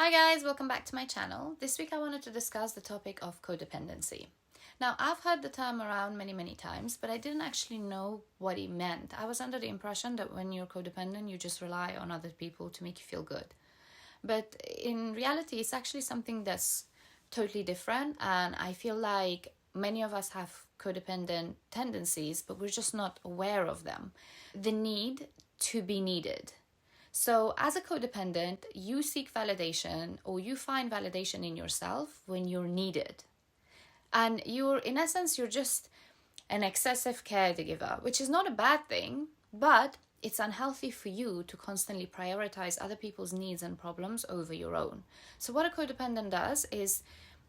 Hi guys, welcome back to my channel. This week I wanted to discuss the topic of codependency. Now, I've heard the term around many times, but I didn't actually know what it meant. I was under the impression that when you're codependent, you just rely on other people to make you feel good. But in reality, it's actually something that's totally different, and I feel like many of us have codependent tendencies, but we're just not aware of them. The need to be needed. So, as a codependent, you seek validation or you find validation in yourself when you're needed. And in essence, you're just an excessive caregiver, which is not a bad thing, but it's unhealthy for you to constantly prioritize other people's needs and problems over your own. So, what a codependent does is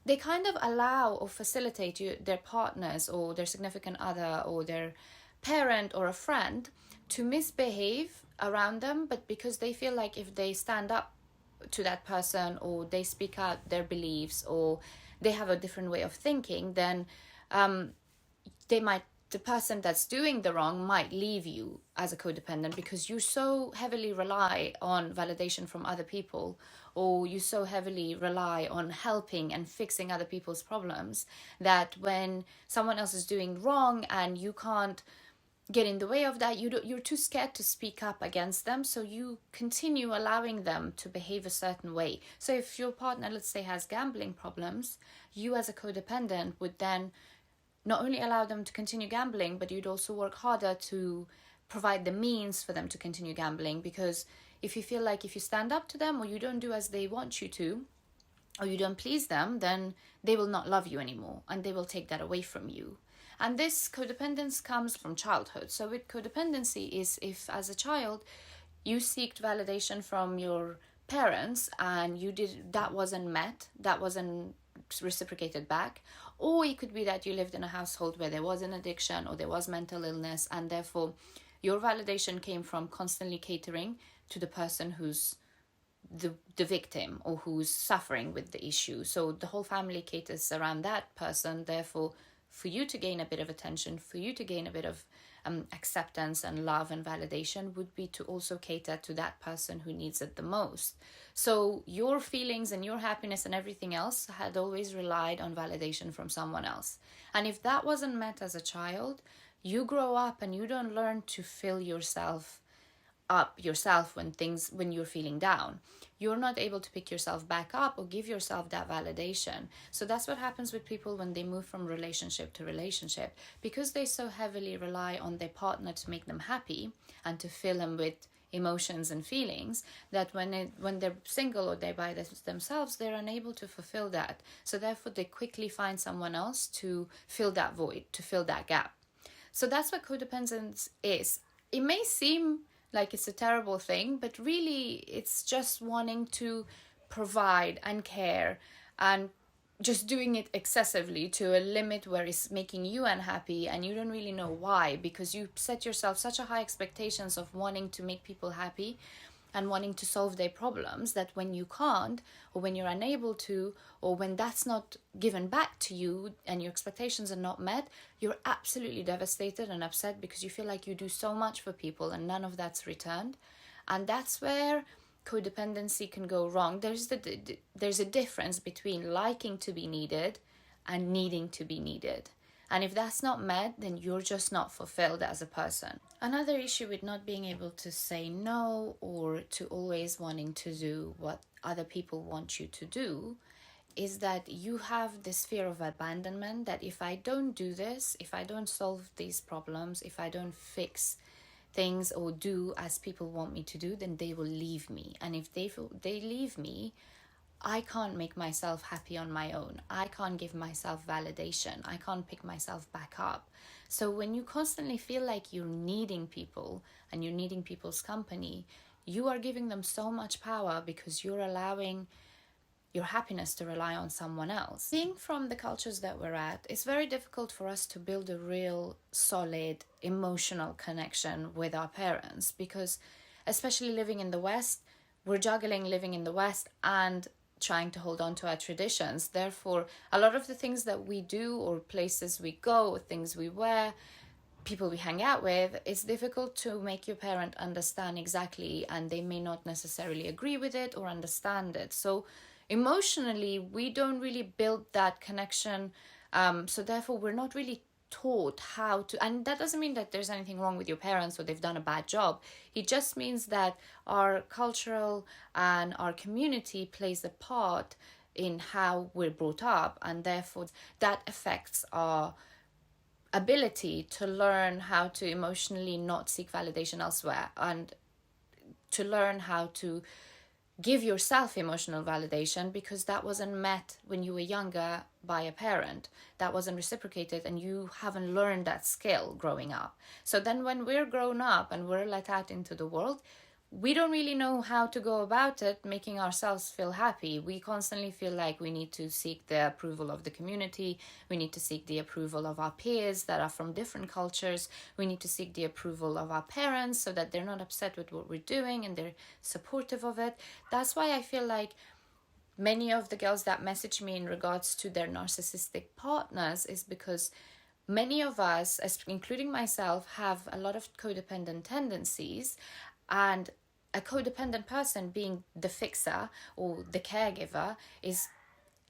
they kind of allow or facilitate their partners or their significant other or their parent or a friend to misbehave around them, but because they feel like if they stand up to that person or they speak out their beliefs or they have a different way of thinking, then the person that's doing the wrong might leave you as a codependent because you so heavily rely on validation from other people, or you so heavily rely on helping and fixing other people's problems that when someone else is doing wrong and you can't get in the way of that, you're too scared to speak up against them, so you continue allowing them to behave a certain way. So if your partner, let's say, has gambling problems, you as a codependent would then not only allow them to continue gambling, but you'd also work harder to provide the means for them to continue gambling, because if you feel like if you stand up to them or you don't do as they want you to, or you don't please them, then they will not love you anymore and they will take that away from you. And this codependence comes from childhood. So with codependency is if as a child you seeked validation from your parents and that wasn't met, that wasn't reciprocated back, or it could be that you lived in a household where there was an addiction or there was mental illness, and therefore your validation came from constantly catering to the person who's the victim or who's suffering with the issue. So the whole family caters around that person. Therefore, for you to gain a bit of attention, for you to gain a bit of acceptance and love and validation would be to also cater to that person who needs it the most. So your feelings and your happiness and everything else had always relied on validation from someone else. And if that wasn't met as a child, you grow up and you don't learn to fill yourself up when you're feeling down. You're not able to pick yourself back up or give yourself that validation. So that's what happens with people when they move from relationship to relationship, because they so heavily rely on their partner to make them happy and to fill them with emotions and feelings, that when they're single or they're by themselves, they're unable to fulfill that. So therefore they quickly find someone else to fill that void, to fill that gap. So that's what codependence is. It may seem like it's a terrible thing, but really it's just wanting to provide and care and just doing it excessively to a limit where it's making you unhappy and you don't really know why, because you set yourself such a high expectations of wanting to make people happy and wanting to solve their problems, that when you can't, or when you're unable to, or when that's not given back to you and your expectations are not met, you're absolutely devastated and upset because you feel like you do so much for people and none of that's returned. And that's where codependency can go wrong. There's a difference between liking to be needed and needing to be needed. And if that's not met, then you're just not fulfilled as a person. Another issue with not being able to say no, or to always wanting to do what other people want you to do, is that you have this fear of abandonment, that if I don't do this, if I don't solve these problems, if I don't fix things or do as people want me to do, then they will leave me. And if they leave me, I can't make myself happy on my own. I can't give myself validation. I can't pick myself back up. So when you constantly feel like you're needing people and you're needing people's company, you are giving them so much power because you're allowing your happiness to rely on someone else. Being from the cultures that we're at, it's very difficult for us to build a real solid emotional connection with our parents, because especially living in the West, we're juggling living in the West and trying to hold on to our traditions. Therefore, a lot of the things that we do or places we go or things we wear people we hang out with, it's difficult to make your parent understand exactly, and they may not necessarily agree with it or understand it. So emotionally, we don't really build that connection. So therefore, we're not really taught how to, and that doesn't mean that there's anything wrong with your parents or they've done a bad job. It just means that our cultural and our community plays a part in how we're brought up, and therefore that affects our ability to learn how to emotionally not seek validation elsewhere, and to learn how to give yourself emotional validation, because that wasn't met when you were younger by a parent. That wasn't reciprocated, and you haven't learned that skill growing up. So then when we're grown up and we're let out into the world, we don't really know how to go about it, making ourselves feel happy. We constantly feel like we need to seek the approval of the community. We need to seek the approval of our peers that are from different cultures. We need to seek the approval of our parents so that they're not upset with what we're doing and they're supportive of it. That's why I feel like many of the girls that message me in regards to their narcissistic partners is because many of us, including myself, have a lot of codependent tendencies, and a codependent person, being the fixer or the caregiver, is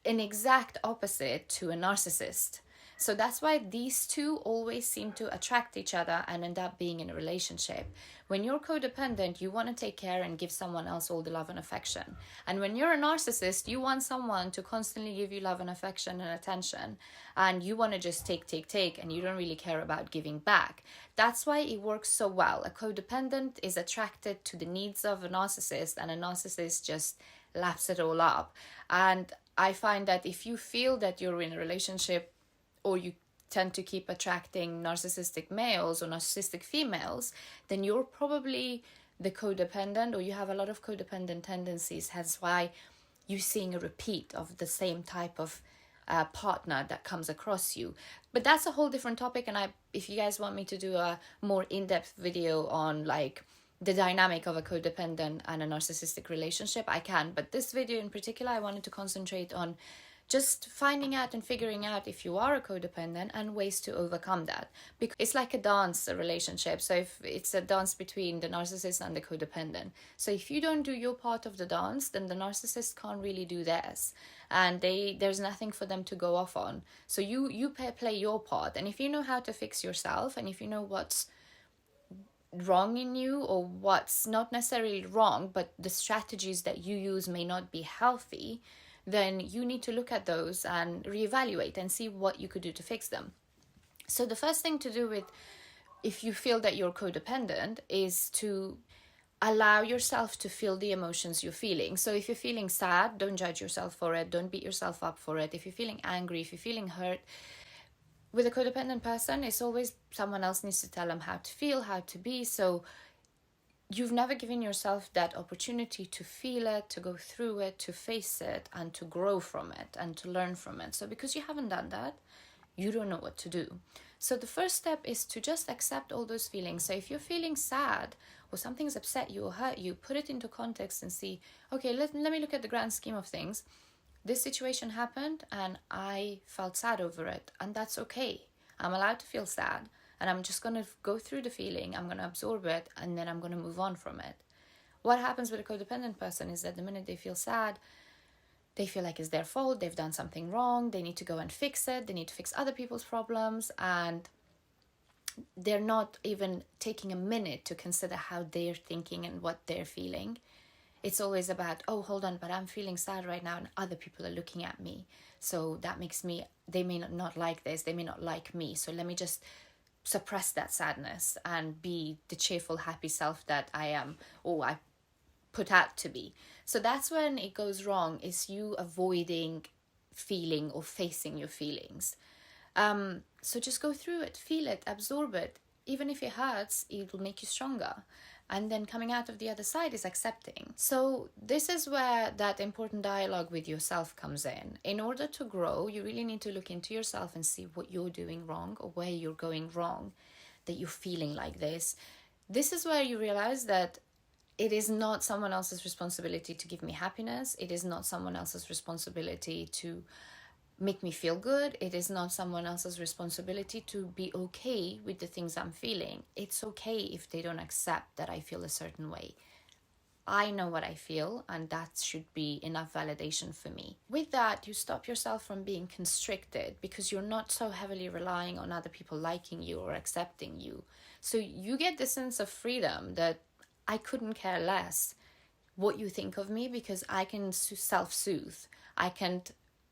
an exact opposite to a narcissist. So that's why these two always seem to attract each other and end up being in a relationship. When you're codependent, you want to take care and give someone else all the love and affection. And when you're a narcissist, you want someone to constantly give you love and affection and attention. And you want to just take, and you don't really care about giving back. That's why it works so well. A codependent is attracted to the needs of a narcissist, and a narcissist just laps it all up. And I find that if you feel that you're in a relationship, or you tend to keep attracting narcissistic males or narcissistic females, then you're probably the codependent, or you have a lot of codependent tendencies. Hence why you're seeing a repeat of the same type of partner that comes across you. But that's a whole different topic, and if you guys want me to do a more in-depth video on like the dynamic of a codependent and a narcissistic relationship, I can. But this video in particular, I wanted to concentrate on just finding out and figuring out if you are a codependent and ways to overcome that. Because it's like a dance, a relationship. So if it's a dance between the narcissist and the codependent. So if you don't do your part of the dance, then the narcissist can't really do theirs. And there's nothing for them to go off on. So you play your part. And if you know how to fix yourself, and if you know what's wrong in you, or what's not necessarily wrong, but the strategies that you use may not be healthy, then you need to look at those and reevaluate and see what you could do to fix them. So the first thing to do with, if you feel that you're codependent, is to allow yourself to feel the emotions you're feeling. So if you're feeling sad, don't judge yourself for it. Don't beat yourself up for it. If you're feeling angry, if you're feeling hurt, with a codependent person, it's always someone else needs to tell them how to feel, how to be. So you've never given yourself that opportunity to feel it, to go through it, to face it, and to grow from it, and to learn from it. So because you haven't done that, you don't know what to do. So the first step is to just accept all those feelings. So if you're feeling sad, or something's upset you or hurt you, put it into context and see, okay, let me look at the grand scheme of things. This situation happened and I felt sad over it, and that's okay. I'm allowed to feel sad. And I'm just going to go through the feeling, I'm going to absorb it, and then I'm going to move on from it. What happens with a codependent person is that the minute they feel sad, they feel like it's their fault, they've done something wrong, they need to go and fix it, they need to fix other people's problems, and they're not even taking a minute to consider how they're thinking and what they're feeling. It's always about, oh, hold on, but I'm feeling sad right now and other people are looking at me. So that makes me, they may not like this, they may not like me, so let me just suppress that sadness and be the cheerful, happy self that I am, or I put out to be. So that's when it goes wrong, is you avoiding feeling or facing your feelings. So just go through it, feel it, absorb it. Even if it hurts, it will make you stronger. And then coming out of the other side is accepting. So this is where that important dialogue with yourself comes in. In order to grow, you really need to look into yourself and see what you're doing wrong or where you're going wrong, that you're feeling like this. This is where you realize that it is not someone else's responsibility to give me happiness. It is not someone else's responsibility to make me feel good. It is not someone else's responsibility to be okay with the things I'm feeling. It's okay if they don't accept that I feel a certain way. I know what I feel, and that should be enough validation for me. With that, you stop yourself from being constricted because you're not so heavily relying on other people liking you or accepting you. So you get the sense of freedom that I couldn't care less what you think of me because I can self-soothe. I can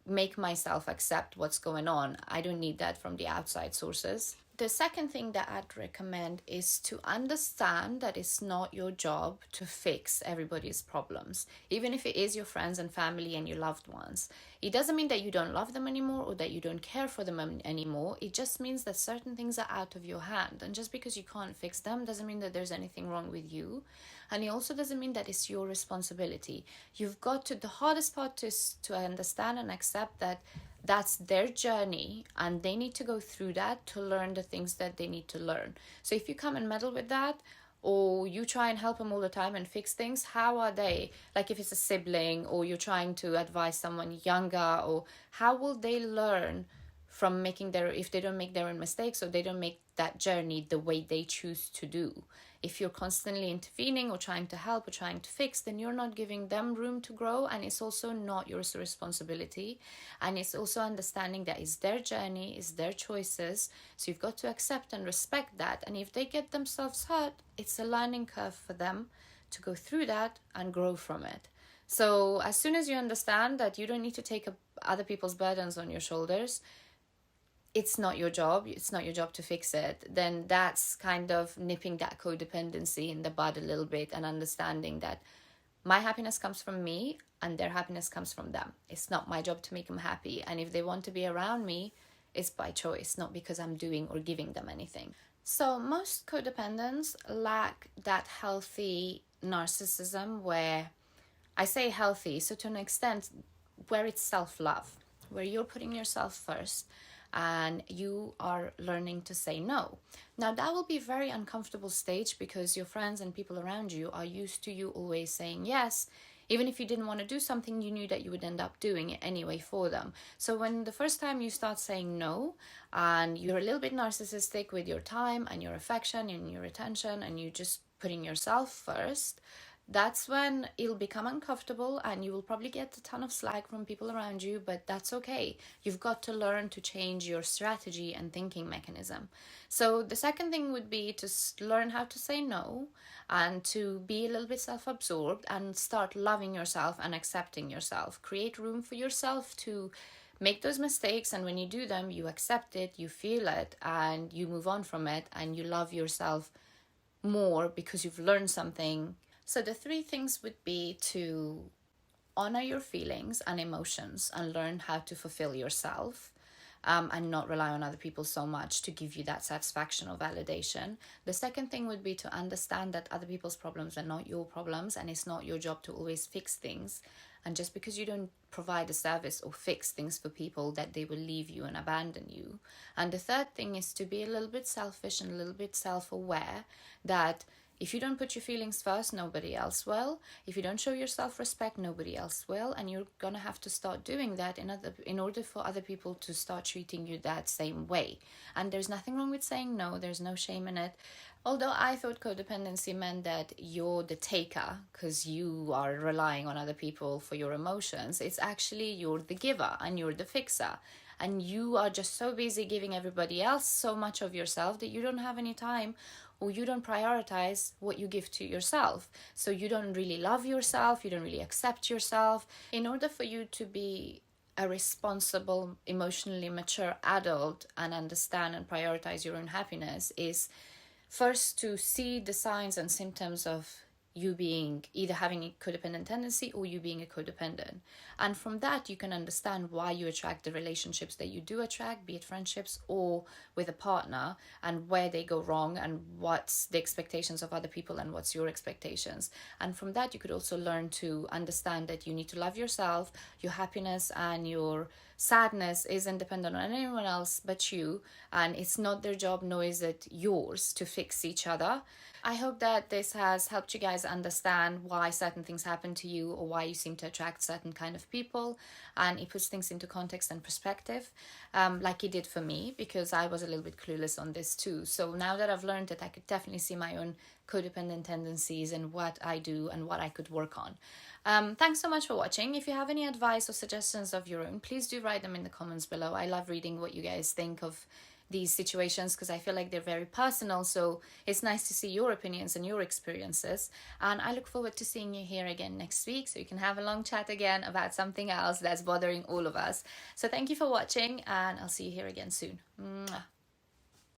make myself accept what's going on. I don't need that from the outside sources. The second thing that I'd recommend is to understand that it's not your job to fix everybody's problems, even if it is your friends and family and your loved ones. It doesn't mean that you don't love them anymore or that you don't care for them anymore. It just means that certain things are out of your hand. And just because you can't fix them doesn't mean that there's anything wrong with you. And it also doesn't mean that it's your responsibility. You've got to, the hardest part is to understand and accept that that's their journey and they need to go through that to learn the things that they need to learn. So if you come and meddle with that, or you try and help them all the time and fix things, how are they? Like if it's a sibling or you're trying to advise someone younger, or how will they learn from making if they don't make their own mistakes or they don't make that journey the way they choose to do? If you're constantly intervening or trying to help or trying to fix, then you're not giving them room to grow, and it's also not your responsibility. And it's also understanding that it's their journey, it's their choices, so you've got to accept and respect that. And if they get themselves hurt, it's a learning curve for them to go through that and grow from it. So as soon as you understand that you don't need to take other people's burdens on your shoulders, it's not your job to fix it, then that's kind of nipping that codependency in the bud a little bit and understanding that my happiness comes from me and their happiness comes from them. It's not my job to make them happy. And if they want to be around me, it's by choice, not because I'm doing or giving them anything. So most codependents lack that healthy narcissism, where I say healthy, so to an extent where it's self-love, where you're putting yourself first and you are learning to say no. Now that will be a very uncomfortable stage because your friends and people around you are used to you always saying yes. Even if you didn't want to do something, you knew that you would end up doing it anyway for them. So when the first time you start saying no and you're a little bit narcissistic with your time and your affection and your attention and you're just putting yourself first, that's when it'll become uncomfortable and you will probably get a ton of slack from people around you, but that's okay. You've got to learn to change your strategy and thinking mechanism. So the second thing would be to learn how to say no and to be a little bit self-absorbed and start loving yourself and accepting yourself. Create room for yourself to make those mistakes, and when you do them, you accept it, you feel it, and you move on from it, and you love yourself more because you've learned something. So the three things would be to honor your feelings and emotions and learn how to fulfill yourself, and not rely on other people so much to give you that satisfaction or validation. The second thing would be to understand that other people's problems are not your problems, and it's not your job to always fix things. And just because you don't provide a service or fix things for people, that they will leave you and abandon you. And the third thing is to be a little bit selfish and a little bit self-aware that if you don't put your feelings first, nobody else will. If you don't show your self-respect, nobody else will. And you're going to have to start doing that in order for other people to start treating you that same way. And there's nothing wrong with saying no. There's no shame in it. Although I thought codependency meant that you're the taker because you are relying on other people for your emotions. It's actually you're the giver and you're the fixer. And you are just so busy giving everybody else so much of yourself that you don't have any time, or you don't prioritize what you give to yourself. So you don't really love yourself, you don't really accept yourself. In order for you to be a responsible, emotionally mature adult and understand and prioritize your own happiness is first to see the signs and symptoms of you being either having a codependent tendency or you being a codependent. And from that, you can understand why you attract the relationships that you do attract, be it friendships or with a partner, and where they go wrong and what's the expectations of other people and what's your expectations. And from that, you could also learn to understand that you need to love yourself, your happiness and your sadness isn't dependent on anyone else but you, and it's not their job, nor is it yours to fix each other. I hope that this has helped you guys understand why certain things happen to you or why you seem to attract certain kind of people, and it puts things into context and perspective, like it did for me, because I was a little bit clueless on this too. So now that I've learned it, I could definitely see my own codependent tendencies and what I do and what I could work on. Thanks so much for watching. If you have any advice or suggestions of your own, please do write them in the comments below. I love reading what you guys think of these situations because I feel like they're very personal, so it's nice to see your opinions and your experiences. And I look forward to seeing you here again next week so you can have a long chat again about something else that's bothering all of us. So thank you for watching, and I'll see you here again soon. Mwah.